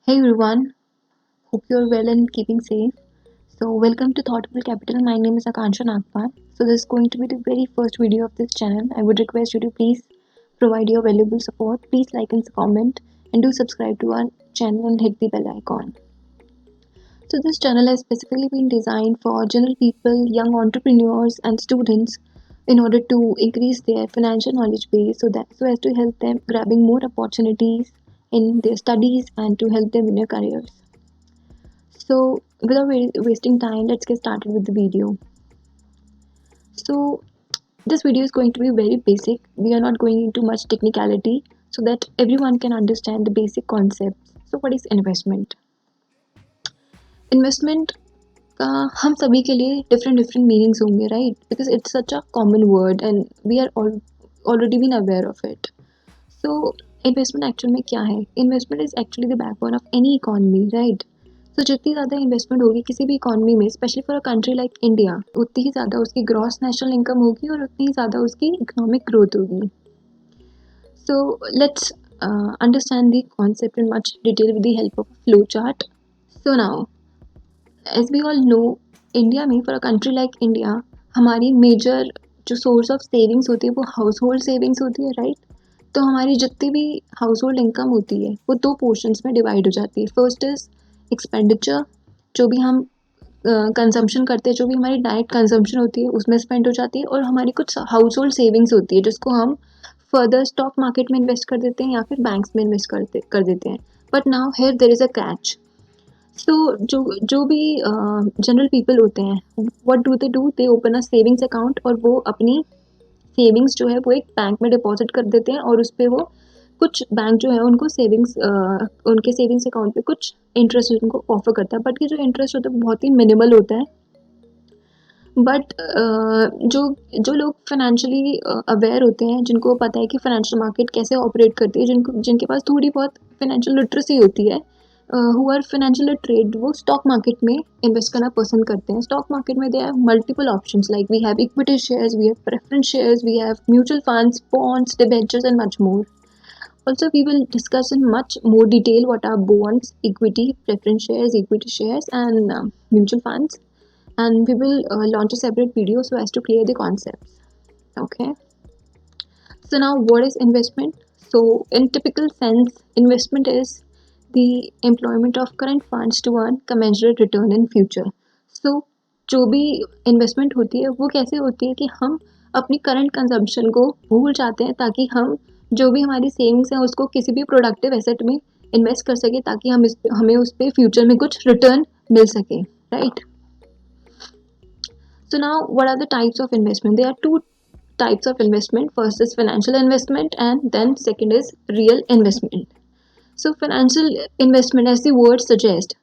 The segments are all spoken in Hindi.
Hey everyone, hope you're well and keeping safe. So, welcome to Thoughtful Capital. My name is Akansha Nagpal. So, this is going to be the very first video of this channel. I would request you to please provide your valuable support. Please like and comment, and do subscribe to our channel and hit the bell icon. So, this channel has specifically been designed for general people, young entrepreneurs, and students in order to increase their financial knowledge base so as to help them grabbing more opportunities in their studies and to help them in their careers. So, without wasting time, let's get started with the video. So, this video is going to be very basic. We are not going into much technicality so that everyone can understand the basic concepts. So, what is investment? Investment का हम सभी के लिए different meanings होंगे, right? Because it's such a common word and we are already been aware of it. So, investment actually में क्या है? Investment is actually the backbone of any economy, right? तो जितनी ज़्यादा इन्वेस्टमेंट होगी किसी भी इकॉनमी में, specially for a country like India, उतनी ही ज़्यादा उसकी ग्रॉस नेशनल इनकम होगी और उतनी ही ज़्यादा उसकी इकोनॉमिक ग्रोथ होगी. So let's understand the concept in much detail with the help of flow chart. So now as we all know, India में for a country like India हमारी मेजर जो सोर्स ऑफ सेविंग्स होती है वो हाउस होल्ड सेविंग्स होती है, राइट? तो हमारी जितनी भी हाउस होल्ड इनकम होती है वो दो पोर्शंस में डिवाइड हो जाती है. फर्स्ट इज एक्सपेंडिचर, जो भी हम कंजम्पशन करते हैं, जो भी हमारी डायरेक्ट कंजम्पशन होती है उसमें स्पेंड हो जाती है, और हमारी कुछ हाउस होल्ड सेविंग्स होती है जिसको हम फर्दर स्टॉक मार्केट में इन्वेस्ट कर देते हैं या फिर बैंक्स में इन्वेस्ट कर देते हैं. But now here there is a catch. So जो भी जनरल पीपल होते हैं, what do they open a savings account और वो अपनी सेविंग्स जो है वो एक बैंक में डिपॉजिट कर देते हैं और उस पर वो कुछ बैंक जो है उनको सेविंग्स उनके सेविंग्स अकाउंट पे कुछ इंटरेस्ट उनको ऑफर करता है. बट ये जो इंटरेस्ट होता है वो बहुत ही मिनिमल होता है. बट जो जो लोग फाइनेंशियली अवेयर होते हैं, जिनको पता है कि फाइनेंशियल मार्केट कैसे ऑपरेट करती है, जिनके पास थोड़ी बहुत फाइनेंशियल लिटरेसी होती है, हु आर फाइनेंशियल लिटरेट, वो स्टॉक मार्केट में इन्वेस्ट करना पसंद करते हैं. स्टॉक मार्केट में they have multiple options, like we have equity shares, we have preference shares, we have mutual funds, bonds, debentures and much more. Also, we will discuss in much more detail what are bonds, equity, preference shares, equity shares, and mutual funds. And we will launch a separate video so as to clear the concepts. Okay. So now, what is investment? So, in typical sense, investment is the employment of current funds to earn commensurate return in future. So, जो भी इन्वेस्टमेंट होती है वो कैसे होती है कि हम अपनी करंट कंजम्पशन को भूल जाते हैं ताकि हम जो भी हमारी सेविंग्स हैं उसको किसी भी प्रोडक्टिव एसेट में इन्वेस्ट कर सके ताकि हमें उस पर फ्यूचर में कुछ रिटर्न मिल सके, right? So now, what are the types of investment? There are two types of investment. First is financial investment, and then second is real investment. So financial investment, as the word suggests,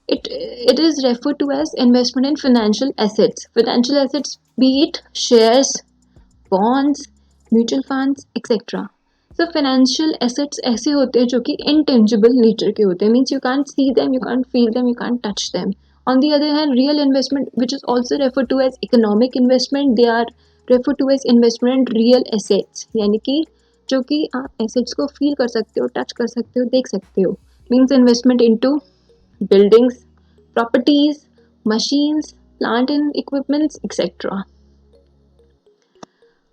it is referred to as investment in financial assets. Financial assets, be it shares, bonds, mutual funds, etc. So financial assets ऐसे होते हैं जो कि intangible nature के होते हैं. Means you can't see them, you can't feel them, you can't touch them. On the other hand, real investment, which is also referred to as economic investment, they are referred to as investment in real assets. यानी कि जो कि आप assets को feel कर सकते हो, touch कर सकते हो, देख सकते हो. Means investment into buildings, properties, machines, plant and equipments, etc.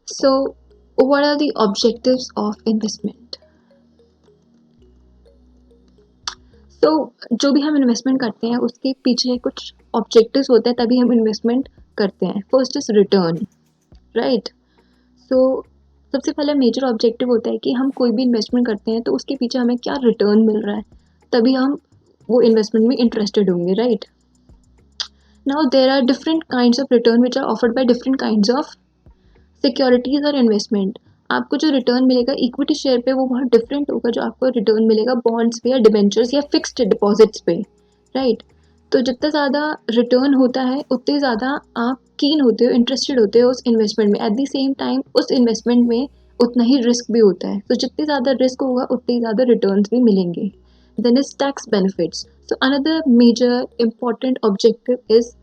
So, what are the objectives of investment? तो जो भी हम इन्वेस्टमेंट करते हैं उसके पीछे कुछ ऑब्जेक्टिव्स होते हैं, तभी हम इन्वेस्टमेंट करते हैं. First is return, right? So सबसे पहला मेजर ऑब्जेक्टिव होता है कि हम कोई भी इन्वेस्टमेंट करते हैं तो उसके पीछे हमें क्या रिटर्न मिल रहा है, तभी हम वो इन्वेस्टमेंट में इंटरेस्टेड होंगे, right? Now there are different kinds of return which are offered by different kinds of securities और इन्वेस्टमेंट. आपको जो रिटर्न मिलेगा इक्विटी शेयर पे वो बहुत डिफरेंट होगा जो आपको रिटर्न मिलेगा बॉन्ड्स पे या डिबेंचर्स या फिक्स्ड डिपॉजिट्स पे, राइट? तो जितना ज़्यादा रिटर्न होता है उतने ज़्यादा आप कीन होते हो, इंटरेस्टेड होते हो उस इन्वेस्टमेंट में. एट द सेम टाइम उस इन्वेस्टमेंट में उतना ही रिस्क भी होता है, तो जितने ज़्यादा रिस्क होगा उतने ही ज़्यादा रिटर्न भी मिलेंगे. Then is tax benefits. So another major important objective is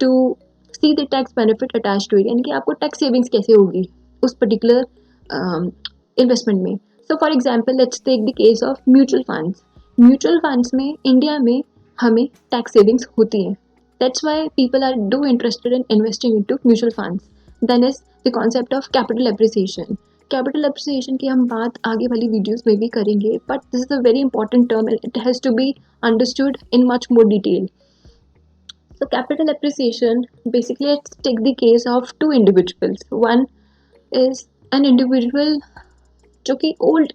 to see the tax benefit attach to it, यानी कि आपको टैक्स सेविंग्स कैसे होगी उस पर्टिकुलर इन्वेस्टमेंट में. So for example let's take the case of mutual funds. Mutual funds में इंडिया में हमें टैक्स सेविंग्स होती है. That's why people are do interested in investing in to mutual funds. Then is the concept of capital appreciation. Capital appreciation की हम बात आगे वाली वीडियोस में भी करेंगे, but this is a very important term and it has to be understood in much more detail. So capital appreciation, basically let's take the case of two individuals. One is an individual जो कि ओल्ड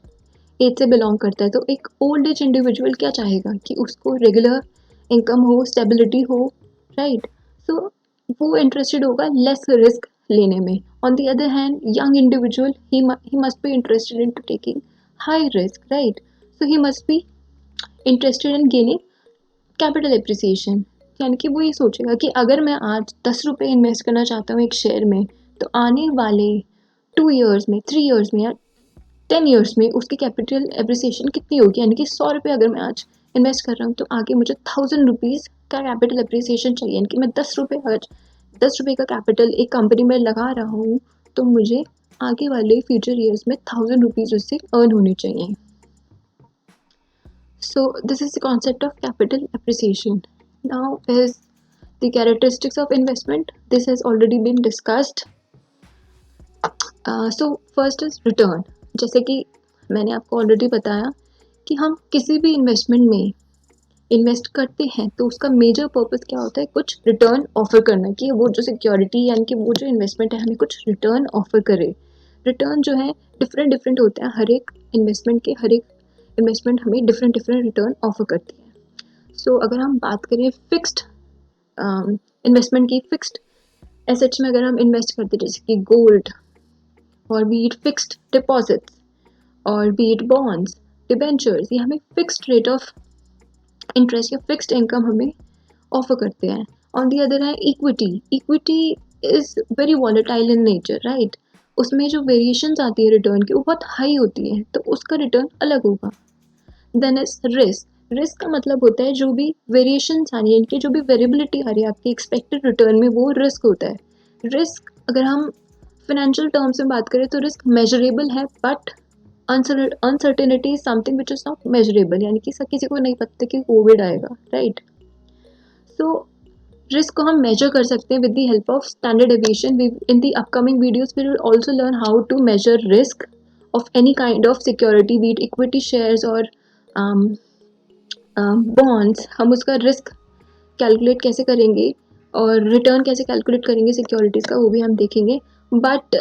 एज से बिलोंग करता है. तो एक ओल्ड एज इंडिविजुअल क्या चाहेगा कि उसको रेगुलर इनकम हो, स्टेबिलिटी हो, राइट. सो वो इंटरेस्टेड होगा लेस रिस्क लेने में. On the other hand young individual he must be interested in to taking high risk, right. So he must be interested in gaining capital appreciation. यानी कि वो ये सोचेगा कि अगर मैं आज 10 रुपये इन्वेस्ट करना चाहता हूँ एक शेयर में, तो आने वाले 2 ईयर्स में, 3 ईयर्स में या 10 ईयर्स में उसकी कैपिटल एप्रिसिएशन कितनी होगी. यानी कि 100 रुपये अगर मैं आज इन्वेस्ट कर रहा हूँ, तो आगे मुझे 1000 रुपीज़ का कैपिटल एप्रिसिएशन चाहिए. यानी कि मैं 10 रुपये, अगर 10 रुपये का कैपिटल एक कंपनी में लगा रहा हूँ, तो मुझे आगे वाले फ्यूचर ईयर्स में 1000 रुपीज़ उससे अर्न होने चाहिए. So this is the concept of capital appreciation. Now is the characteristics of investment. This has already been discussed. So first is return. जैसे कि मैंने आपको ऑलरेडी बताया कि हम किसी भी इन्वेस्टमेंट में इन्वेस्ट करते हैं तो उसका मेजर पर्पस क्या होता है, कुछ रिटर्न ऑफर करना, कि वो जो सिक्योरिटी यानी कि वो जो इन्वेस्टमेंट है हमें कुछ रिटर्न ऑफर करे. रिटर्न जो है डिफरेंट डिफरेंट होते हैं. हर एक इन्वेस्टमेंट हमें डिफरेंट डिफरेंट रिटर्न ऑफर करती है. सो अगर हम बात करें फिक्स्ड इन्वेस्टमेंट की, फिक्स्ड एसेट्स में अगर हम इन्वेस्ट करते हैं जैसे कि गोल्ड, और बी इट फिक्स्ड डिपॉजिट्स, और बी इट बॉन्ड्स, डिबेंचर्स, ये हमें फिक्स्ड रेट ऑफ इंटरेस्ट या फिक्स्ड इनकम हमें ऑफर करते हैं. ऑन दी अदर है equity is very volatile in nature, right. उसमें जो वेरिएशंस आती है रिटर्न की वो बहुत हाई होती है, तो उसका रिटर्न अलग होगा. देन इज रिस्क का मतलब होता है जो भी वेरिएशंस आ रही है, इनकी जो भी वेरिएबिलिटी आ रही है आपकी एक्सपेक्टेड रिटर्न में, वो रिस्क होता है. रिस्क अगर हम फाइनेंशियल टर्म्स में बात करें तो रिस्क मेजरेबल है, but uncertainty is something which is not measurable. यानी कि किसी को नहीं पता कि कोविड आएगा, राइट. सो रिस्क को हम मेजर कर सकते हैं with the help of standard deviation. In the upcoming videos we will also learn how to measure risk of any kind of security, be it equity shares और बॉन्ड्स. हम उसका रिस्क कैलकुलेट कैसे करेंगे और रिटर्न कैसे कैलकुलेट करेंगे सिक्योरिटीज़ का, वो भी हम देखेंगे. बट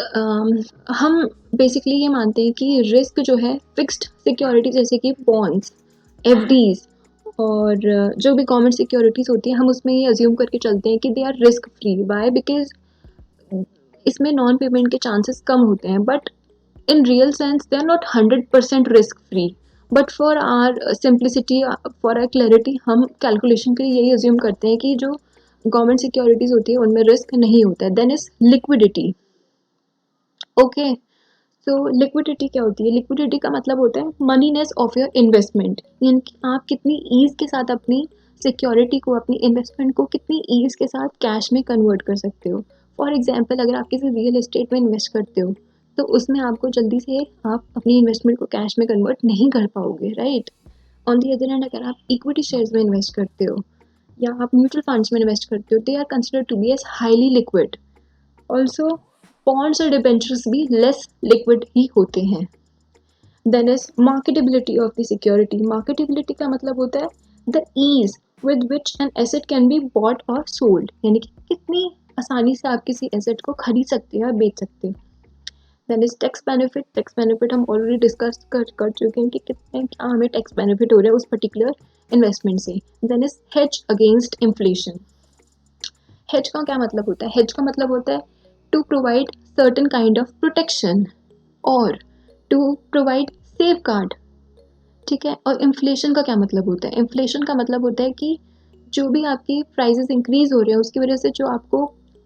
हम बेसिकली ये मानते हैं कि रिस्क जो है फिक्स्ड सिक्योरिटी जैसे कि बॉन्ड्स, एफडीज और जो भी गवर्नमेंट सिक्योरिटीज़ होती हैं, हम उसमें ये अज्यूम करके चलते हैं कि they are risk free. Why? Because इसमें नॉन पेमेंट के चांसेस कम होते हैं, but in real sense they are not 100% risk free. But for our simplicity, for our clarity, हम कैलकुलेशन के लिए यही अज्यूम करते हैं कि जो गवर्नमेंट सिक्योरिटीज होती है उनमें रिस्क नहीं होता है. Then is liquidity. Okay, so liquidity क्या होती है? लिक्विडिटी का मतलब होता है मनीनेस ऑफ योर इन्वेस्टमेंट. यानी कि आप कितनी ईज के साथ अपनी सिक्योरिटी को, अपनी इन्वेस्टमेंट को कितनी ईज के साथ कैश में कन्वर्ट कर सकते हो. फॉर एग्जाम्पल, अगर आप किसी रियल एस्टेट में इन्वेस्ट करते हो तो उसमें आपको जल्दी से आप अपनी इन्वेस्टमेंट को कैश में कन्वर्ट नहीं कर पाओगे, right. On the other hand अगर आप इक्विटी शेयर्स में इन्वेस्ट करते हो या आप म्यूचुअल फंड्स में इन्वेस्ट करते हो, they are considered to be as highly liquid. Also bonds और डिबेंचर्स भी लेस लिक्विड ही होते हैं. Then is marketability of the security. Marketability का मतलब होता है the ease with which an asset can be bought और सोल्ड. यानी कि कितनी आसानी से आप किसी एसेट को खरीद सकते हो या बेच सकते हो. Then is tax benefit. Tax benefit हम ऑलरेडी डिस्कस कर चुके हैं कि कितने क्या हमें टैक्स बेनिफिट हो रहा है उस पर्टिकुलर इन्वेस्टमेंट से. Then is hedge against inflation. Hedge का क्या मतलब होता है? हेज का मतलब होता है to provide certain kind of protection और टू प्रोवाइड सेफ गार्ड. ठीक है. और इन्फ्लेशन का क्या मतलब होता है? इन्फ्लेशन का मतलब होता है कि जो भी आपकी प्राइसेस इंक्रीज हो रहे हैं उसकी वजह से जो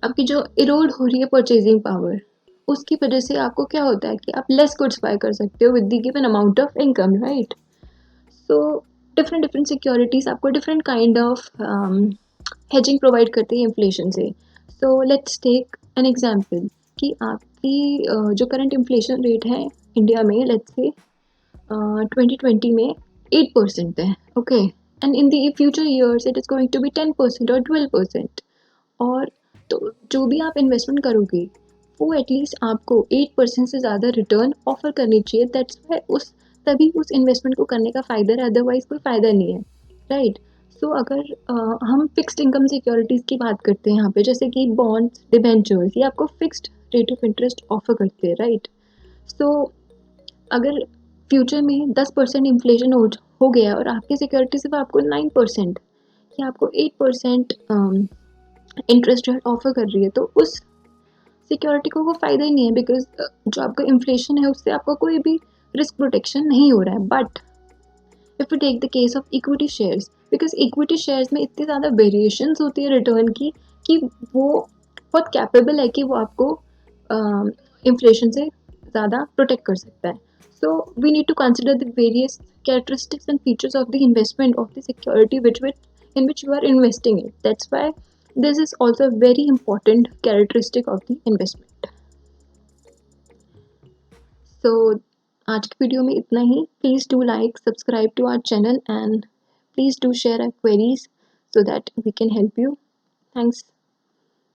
आपकी जो इरोड हो रही है परचेजिंग पावर, उसकी वजह से आपको क्या होता है कि आप लेस गुड्स बाय कर सकते हो with the given amount of income, right. So different different securities आपको different kind of hedging provide करती है इन्फ्लेशन से. So let's take an example कि आपकी जो करंट इन्फ्लेशन रेट है इंडिया में, लेट्स से 2020 में 8% है, okay, and in the future years it is going to be 10% और 12%। और तो जो भी आप इन्वेस्टमेंट करोगे वो एटलीस्ट आपको 8% से ज़्यादा रिटर्न ऑफर करनी चाहिए। दैट्स वाई उस तभी उस इन्वेस्टमेंट को करने का फ़ायदा है, अदरवाइज कोई फ़ायदा नहीं है, राइट। सो अगर हम फिक्स्ड इनकम सिक्योरिटीज़ की बात करते हैं यहाँ पे, जैसे कि बॉन्ड्स, डिबेंचर्स, ये आपको fixed rate of interest offer करते हैं, राइट। सो अगर फ्यूचर में 10% इन्फ्लेशन हो गया और आपकी सिक्योरिटी सिर्फ आपको 9% या आपको 8% इंटरेस्ट रेट ऑफर कर रही है, तो उस सिक्योरिटी को वो फ़ायदा ही नहीं है, बिकॉज जो आपका इन्फ्लेशन है उससे आपका कोई भी रिस्क प्रोटेक्शन नहीं हो रहा है। But if you take the case of equity shares, because equity shares में इतनी ज़्यादा वेरिएशंस होती है रिटर्न की कि वो बहुत कैपेबल है कि वो आपको इन्फ्लेशन से ज़्यादा प्रोटेक्ट कर सकता है। So we need to consider the various characteristics and features of the investment of the security in which you are investing in. That's why this is also a very important characteristic of the investment. So आज की वीडियो में इतना ही। Please do like, subscribe to our channel and please do share our queries so that we can help you. Thanks.